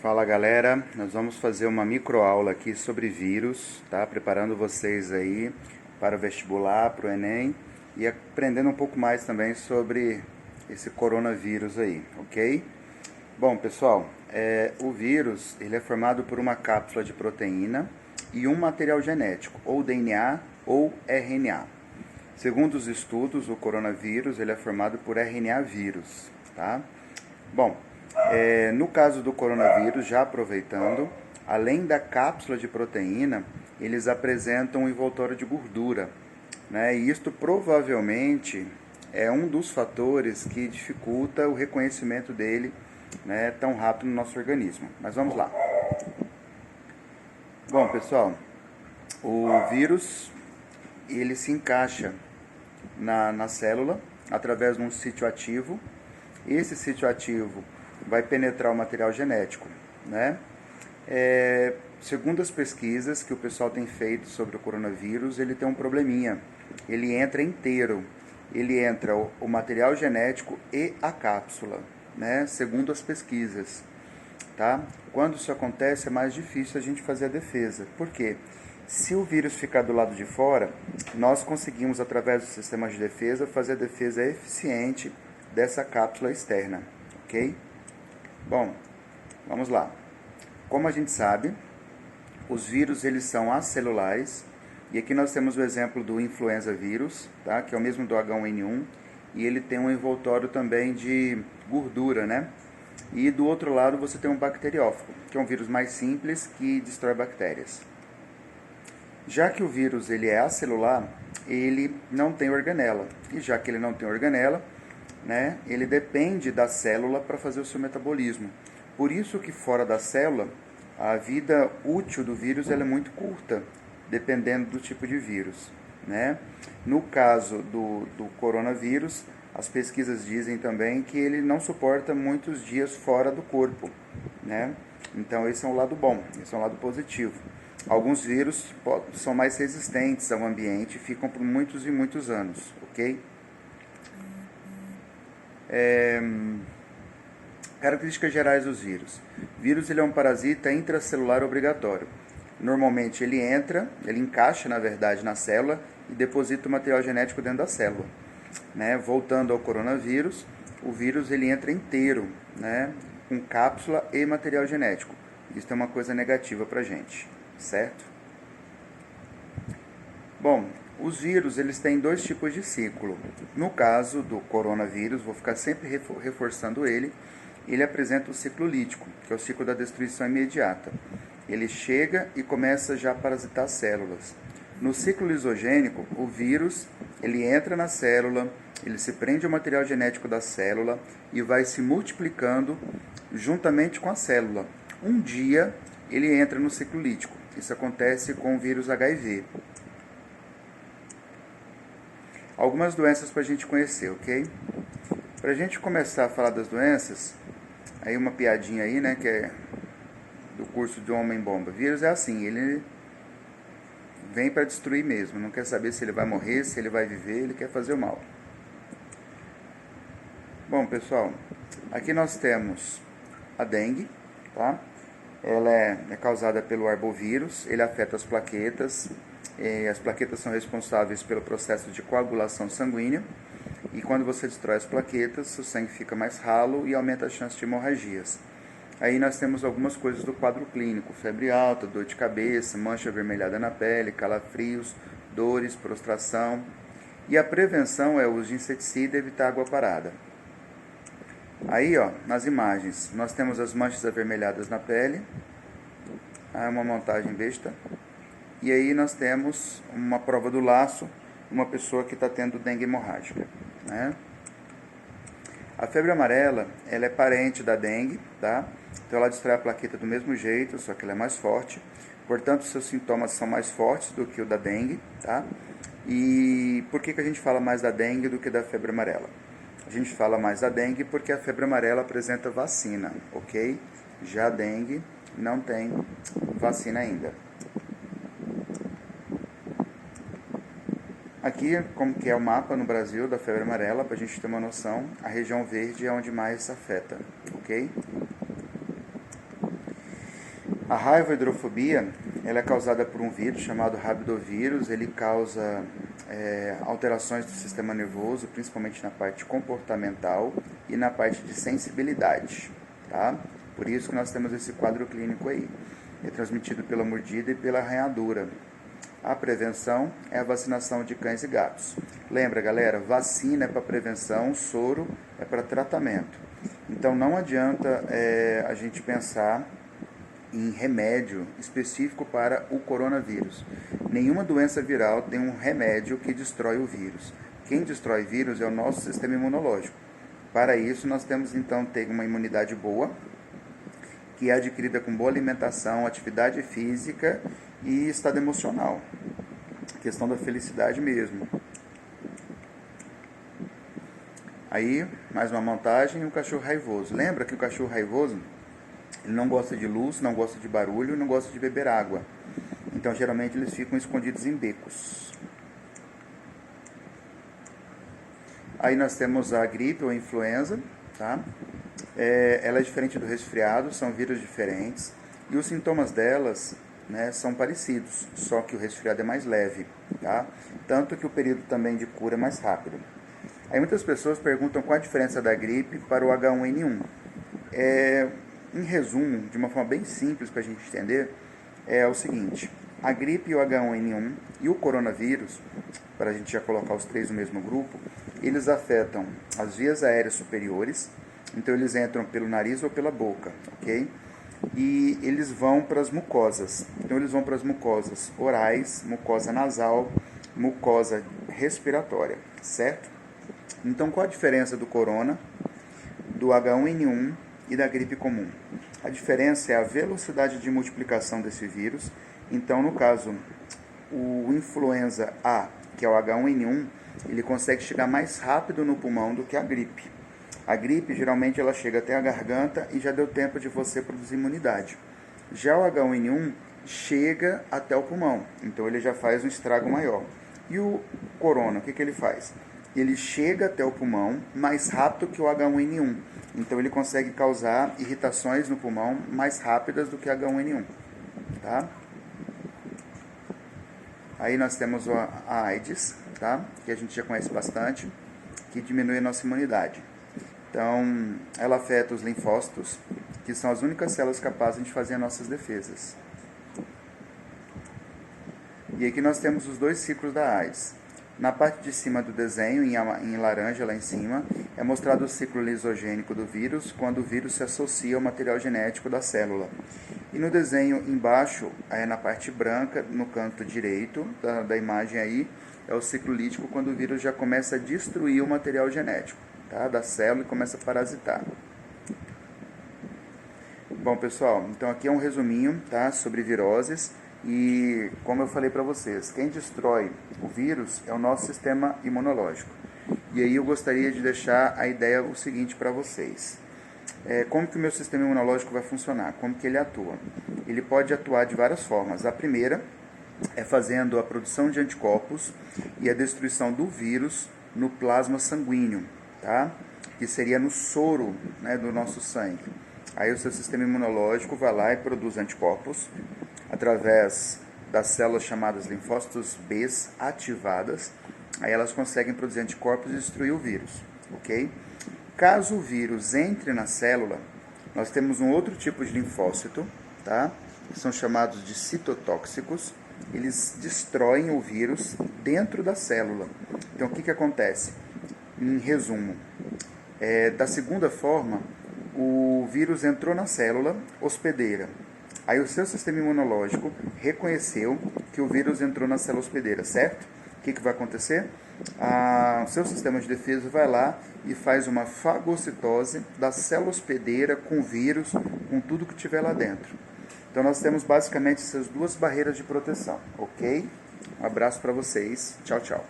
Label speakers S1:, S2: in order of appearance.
S1: Fala galera, nós vamos fazer uma microaula aqui sobre vírus, tá? Preparando vocês aí para o vestibular, para o Enem e aprendendo um pouco mais também sobre esse coronavírus aí, ok? Bom pessoal, o vírus ele é formado por uma cápsula de proteína e um material genético, ou DNA ou RNA. Segundo os estudos, o coronavírus ele é formado por RNA vírus, tá? Bom, no caso do coronavírus, já aproveitando, além da cápsula de proteína, eles apresentam um envoltório de gordura, né? E isto provavelmente é um dos fatores que dificulta o reconhecimento dele, né, tão rápido no nosso organismo. Mas vamos lá. Bom, pessoal, o vírus ele se encaixa na célula através de um sítio ativo. Esse sítio ativo vai penetrar o material genético, né? Segundo as pesquisas que o pessoal tem feito sobre o coronavírus, ele tem um probleminha. Ele entra inteiro. Ele entra o material genético e a cápsula, né? Segundo as pesquisas, tá? Quando isso acontece, é mais difícil a gente fazer a defesa. Por quê? Se o vírus ficar do lado de fora, nós conseguimos, através do sistema de defesa, fazer a defesa eficiente dessa cápsula externa, ok? Bom, vamos lá. Como a gente sabe, os vírus eles são acelulares, e aqui nós temos o exemplo do influenza vírus, tá? Que é o mesmo do H1N1, e ele tem um envoltório também de gordura, né? E do outro lado você tem um bacteriófago, que é um vírus mais simples que destrói bactérias. Já que o vírus ele é acelular, ele não tem organela, e já que ele não tem organela, né, ele depende da célula para fazer o seu metabolismo. Por isso que fora da célula, a vida útil do vírus ela é muito curta, dependendo do tipo de vírus, né? No caso do coronavírus, as pesquisas dizem também que ele não suporta muitos dias fora do corpo, né? Então esse é um lado bom, esse é um lado positivo. Alguns vírus são mais resistentes ao ambiente e ficam por muitos e muitos anos, ok? Características gerais dos vírus. O vírus ele é um parasita intracelular obrigatório. Normalmente ele encaixa na verdade na célula e deposita o material genético dentro da célula, né? Voltando ao coronavírus, o vírus ele entra inteiro, né, com cápsula e material genético. Isso é uma coisa negativa para a gente, certo? Bom, os vírus eles têm dois tipos de ciclo. No caso do coronavírus, vou ficar sempre reforçando ele apresenta o ciclo lítico, que é o ciclo da destruição imediata. Ele chega e começa já a parasitar células. No ciclo lisogênico, o vírus ele entra na célula, ele se prende ao material genético da célula e vai se multiplicando juntamente com a célula. Um dia ele entra no ciclo lítico. Isso acontece com o vírus HIV. Algumas doenças para a gente conhecer, ok? Para a gente começar a falar das doenças, aí uma piadinha aí, né, que é do curso de Homem-Bomba. Vírus é assim, ele vem para destruir mesmo, não quer saber se ele vai morrer, se ele vai viver, ele quer fazer o mal. Bom, pessoal, aqui nós temos a dengue, tá? Ela é causada pelo arbovírus, ele afeta as plaquetas. As plaquetas são responsáveis pelo processo de coagulação sanguínea, e quando você destrói as plaquetas, o sangue fica mais ralo e aumenta a chance de hemorragias. Aí nós temos algumas coisas do quadro clínico: febre alta, dor de cabeça, mancha avermelhada na pele, calafrios, dores, prostração. E a prevenção é o uso de inseticida e evitar água parada. Aí, ó, nas imagens, nós temos as manchas avermelhadas na pele, uma montagem besta. E aí nós temos uma prova do laço, uma pessoa que está tendo dengue hemorrágica, né? A febre amarela, ela é parente da dengue, tá? Então ela destrói a plaqueta do mesmo jeito, só que ela é mais forte. Portanto, seus sintomas são mais fortes do que o da dengue, tá? E por que a gente fala mais da dengue do que da febre amarela? A gente fala mais da dengue porque a febre amarela apresenta vacina, ok? Já a dengue não tem vacina ainda. Aqui, como que é o mapa no Brasil da febre amarela, para a gente ter uma noção, a região verde é onde mais afeta, ok? A raiva hidrofobia, ela é causada por um vírus chamado rabidovírus. Ele causa alterações do sistema nervoso, principalmente na parte comportamental e na parte de sensibilidade, tá? Por isso que nós temos esse quadro clínico aí. É transmitido pela mordida e pela arranhadura. A prevenção é a vacinação de cães e gatos. Lembra, galera, vacina é para prevenção, soro é para tratamento. Então não adianta a gente pensar em remédio específico para o coronavírus. Nenhuma doença viral tem um remédio que destrói o vírus. Quem destrói vírus é o nosso sistema imunológico. Para isso, nós temos então ter uma imunidade boa, que é adquirida com boa alimentação, atividade física e estado emocional. Questão da felicidade mesmo. Aí, mais uma montagem, o cachorro raivoso. Lembra que o cachorro raivoso, ele não gosta de luz, não gosta de barulho, não gosta de beber água. Então, geralmente, eles ficam escondidos em becos. Aí nós temos a gripe ou a influenza, tá? Ela é diferente do resfriado, são vírus diferentes. E os sintomas delas, né, são parecidos, só que o resfriado é mais leve, tá? Tanto que o período também de cura é mais rápido. Aí muitas pessoas perguntam qual a diferença da gripe para o H1N1. Em resumo, de uma forma bem simples para a gente entender, é o seguinte: a gripe, o H1N1 e o coronavírus, para a gente já colocar os três no mesmo grupo, eles afetam as vias aéreas superiores, então eles entram pelo nariz ou pela boca, ok? E eles vão para as mucosas, então eles vão para as mucosas orais, mucosa nasal, mucosa respiratória, certo? Então qual a diferença do corona, do H1N1 e da gripe comum? A diferença é a velocidade de multiplicação desse vírus. Então, no caso, o influenza A, que é o H1N1, ele consegue chegar mais rápido no pulmão do que a gripe. A gripe, geralmente, ela chega até a garganta e já deu tempo de você produzir imunidade. Já o H1N1 chega até o pulmão, então ele já faz um estrago maior. E o corona, o que ele faz? Ele chega até o pulmão mais rápido que o H1N1. Então ele consegue causar irritações no pulmão mais rápidas do que o H1N1. Tá? Aí nós temos a AIDS, tá? Que a gente já conhece bastante, que diminui a nossa imunidade. Então, ela afeta os linfócitos, que são as únicas células capazes de fazer as nossas defesas. E aqui nós temos os dois ciclos da AIDS. Na parte de cima do desenho, em laranja lá em cima, é mostrado o ciclo lisogênico do vírus, quando o vírus se associa ao material genético da célula. E no desenho embaixo, na parte branca, no canto direito da imagem aí, é o ciclo lítico, quando o vírus já começa a destruir o material genético, tá, da célula e começa a parasitar. Bom, pessoal, então aqui é um resuminho, tá, sobre viroses. E, como eu falei para vocês, quem destrói o vírus é o nosso sistema imunológico. E aí eu gostaria de deixar a ideia o seguinte para vocês. Como que o meu sistema imunológico vai funcionar? Como que ele atua? Ele pode atuar de várias formas. A primeira é fazendo a produção de anticorpos e a destruição do vírus no plasma sanguíneo, tá? Que seria no soro, né, do nosso sangue. Aí o seu sistema imunológico vai lá e produz anticorpos através das células chamadas linfócitos B ativadas. Aí elas conseguem produzir anticorpos e destruir o vírus, ok? Caso o vírus entre na célula, nós temos um outro tipo de linfócito, tá? Que são chamados de citotóxicos. Eles destroem o vírus dentro da célula. Então o que acontece? Em resumo, da segunda forma, o vírus entrou na célula hospedeira. Aí o seu sistema imunológico reconheceu que o vírus entrou na célula hospedeira, certo? O que vai acontecer? O seu sistema de defesa vai lá e faz uma fagocitose da célula hospedeira com o vírus, com tudo que tiver lá dentro. Então nós temos basicamente essas duas barreiras de proteção, ok? Um abraço para vocês. Tchau, tchau.